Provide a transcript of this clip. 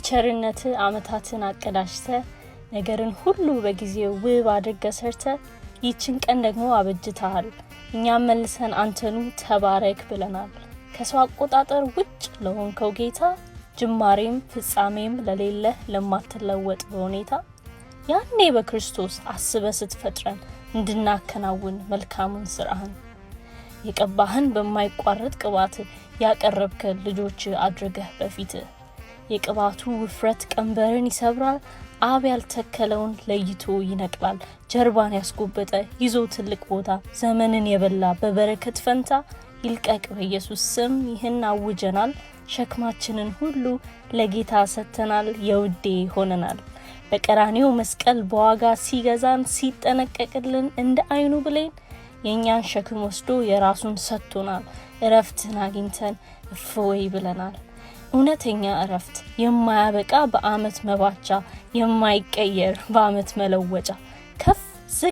በቸርነት አመታትን አቀዳሽተ ነገርን ሁሉ በጊዜው ውብ አድርገህ ሰርተ ይችን ቀን ደግሞ አበጅተሃል። እኛም መልሰን አንተኑ ተባረክ ብለናል። ከሰው አቆጣጠር ውጭ ለሆንከው ጌታ ጅማሬም ፍጻሜም ለሌለ ለማትለወጥ በሁኔታ ያኔ በክርስቶስ አስበ ስትፈጥረን እንድናከናውን መልካሙን ስራህን የቀባህን በማይቋረጥ ቅባት ያቀረብከ ልጆች አድርገህ በፊት የቅባቱ ውፍረት ቀንበርን ይሰብራል። አብ ያልተከለውን ለይቶ ይነቅላል። ጀርባን ያስጎበጠ ይዞ ትልቅ ቦታ ዘመንን የበላ በበረከት ፈንታ ይልቀቅ በኢየሱስ ስም ይህን አውጀናል። ሸክማችንን ሁሉ ለጌታ ሰተናል። የውዴ ሆነናል። በቀራኒው መስቀል በዋጋ ሲገዛን ሲጠነቀቅልን እንደ አይኑ ብሌን የኛን ሸክም ወስዶ የራሱን ሰጥቶናል። እረፍትን አግኝተን እፎይ ብለናል። እውነተኛ እረፍት የማያበቃ በአመት መባቻ የማይቀየር በአመት መለወጫ ከፍ